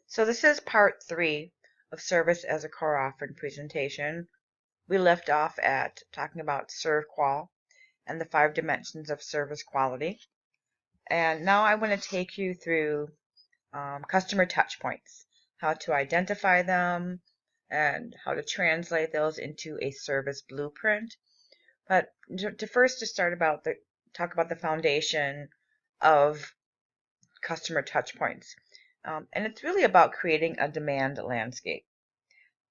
So this is part 3 of Service as a Core Offering presentation. We left off at talking about ServQual and the 5 dimensions of service quality. And now I want to take you through customer touchpoints, how to identify them, and how to translate those into a service blueprint. But to talk about the foundation of customer touchpoints. And it's really about creating a demand landscape,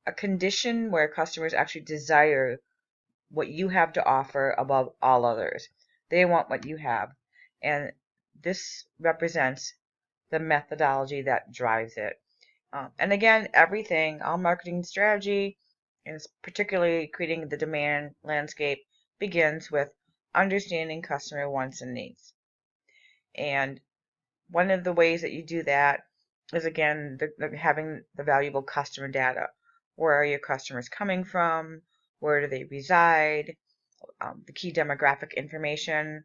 a condition where customers actually desire what you have to offer above all others. They want what you have. And this represents the methodology that drives it. And again, all marketing strategy, and particularly creating the demand landscape, begins with understanding customer wants and needs. And one of the ways that you do that is, again, having the valuable customer data. Where are your customers coming from? Where do they reside? The key demographic information.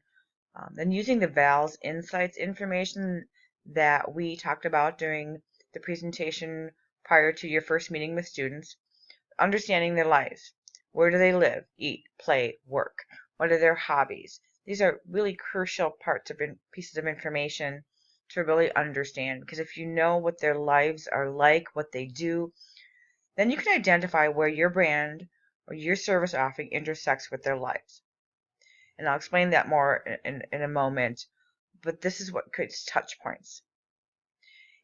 Then using the VALS Insights information that we talked about during the presentation prior to your first meeting with students. Understanding their lives. Where do they live, eat, play, work? What are their hobbies? These are really crucial pieces of information to really understand, because if you know what their lives are like, what they do, then you can identify where your brand or your service offering intersects with their lives. And I'll explain that more in a moment, but this is what creates touch points.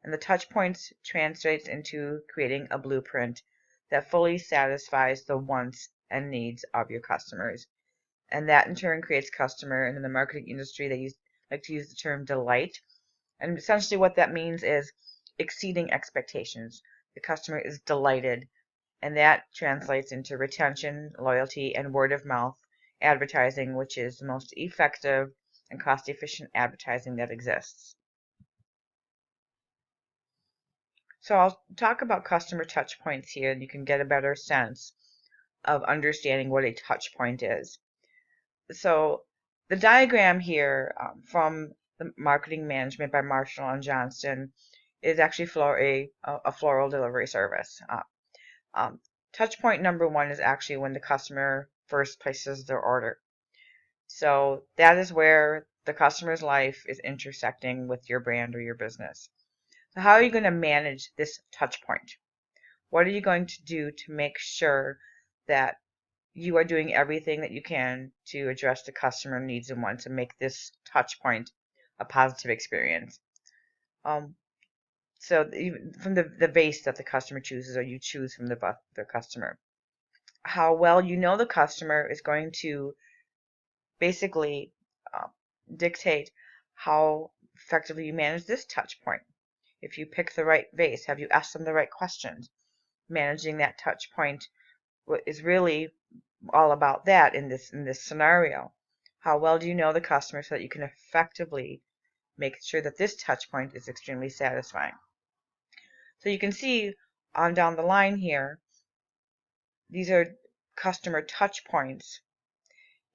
And the touch points translates into creating a blueprint that fully satisfies the wants and needs of your customers. And that in turn creates customer, and in the marketing industry they like to use the term delight. And essentially what that means is exceeding expectations. The customer is delighted, and that translates into retention, loyalty, and word of mouth advertising, which is the most effective and cost-efficient advertising that exists. So I'll talk about customer touch points here, and you can get a better sense of understanding what a touch point is. So the diagram here from the Marketing Management by Marshall and Johnston is actually for a floral delivery service. Touch point number 1 is actually when the customer first places their order. So that is where the customer's life is intersecting with your brand or your business. So how are you going to manage this touch point? What are you going to do to make sure that you are doing everything that you can to address the customer needs and wants and make this touch point a positive experience? So from the vase that the customer chooses, or you choose from the customer. How well you know the customer is going to basically dictate how effectively you manage this touch point. If you pick the right vase, have you asked them the right questions? Managing that touch point is really all about that in this scenario. How well do you know the customer so that you can effectively make sure that this touch point is extremely satisfying? So you can see on down the line here, these are customer touch points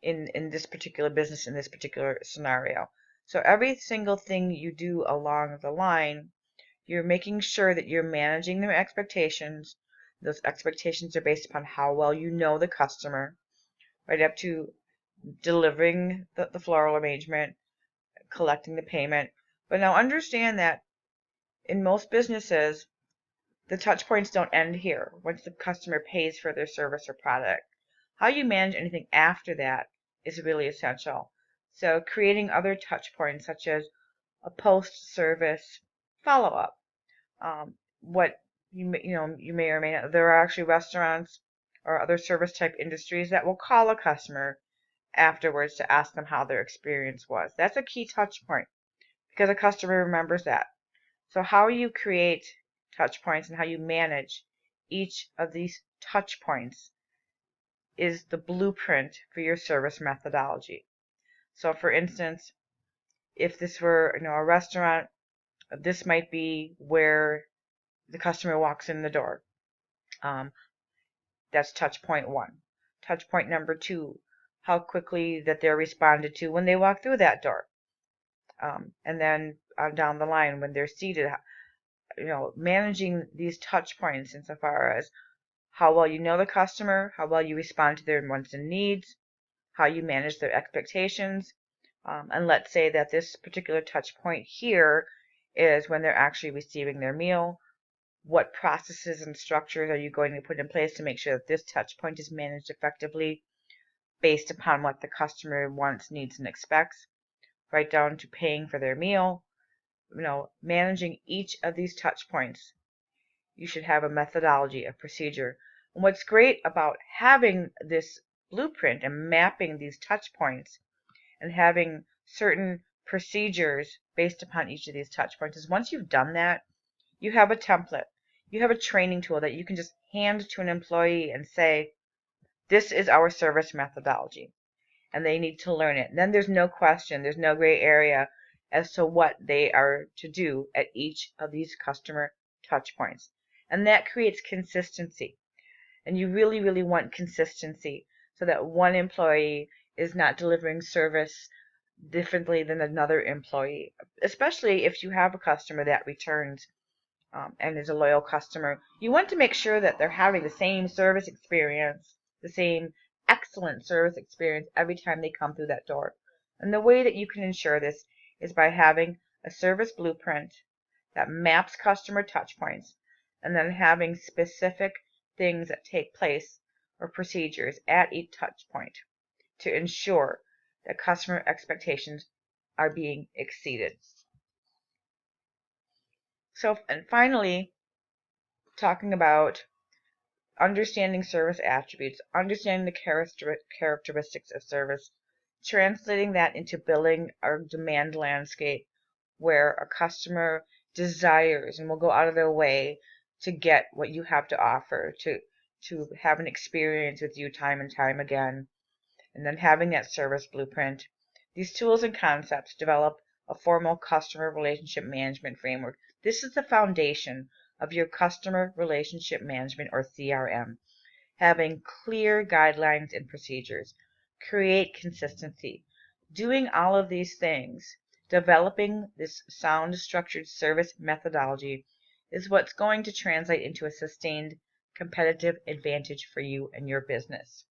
in this particular business, in this particular scenario. So every single thing you do along the line, you're making sure that you're managing their expectations. Those expectations are based upon how well you know the customer, right up to delivering the floral arrangement, collecting the payment. But now understand that in most businesses, the touch points don't end here. Once the customer pays for their service or product, how you manage anything after that is really essential. So creating other touch points, such as a post-service follow-up. What you may or may not. There are actually restaurants or other service type industries that will call a customer afterwards to ask them how their experience was. That's a key touch point because a customer remembers that. So how you create touch points and how you manage each of these touch points is the blueprint for your service methodology. So for instance, if this were a restaurant, this might be where the customer walks in the door. That's touch point 1. Touch point number 2, how quickly that they're responded to when they walk through that door. And then down the line when they're seated, managing these touch points insofar as how well you know the customer, how well you respond to their wants and needs, how you manage their expectations. And let's say that this particular touch point here is when they're actually receiving their meal. What processes and structures are you going to put in place to make sure that this touch point is managed effectively based upon what the customer wants, needs, and expects, right down to paying for their meal. Managing each of these touch points, you should have a methodology, a procedure. And what's great about having this blueprint and mapping these touch points and having certain procedures based upon each of these touch points is once you've done that, you have a template. You have a training tool that you can just hand to an employee and say, this is our service methodology. And they need to learn it. And then there's no question, there's no gray area as to what they are to do at each of these customer touch points. And that creates consistency. And you really, really want consistency so that one employee is not delivering service differently than another employee, especially if you have a customer that returns and is a loyal customer. You want to make sure that they're having the same service experience, the same excellent service experience every time they come through that door. And the way that you can ensure this is by having a service blueprint that maps customer touch points and then having specific things that take place or procedures at each touch point to ensure that customer expectations are being exceeded. So, and finally, talking about understanding service attributes, understanding the characteristics of service, translating that into billing or demand landscape where a customer desires and will go out of their way to get what you have to offer, to have an experience with you time and time again, and then having that service blueprint. These tools and concepts develop a formal customer relationship management framework. This is the foundation of your customer relationship management, or CRM. Having clear guidelines and procedures, create consistency. Doing all of these things, developing this sound structured service methodology is what's going to translate into a sustained competitive advantage for you and your business.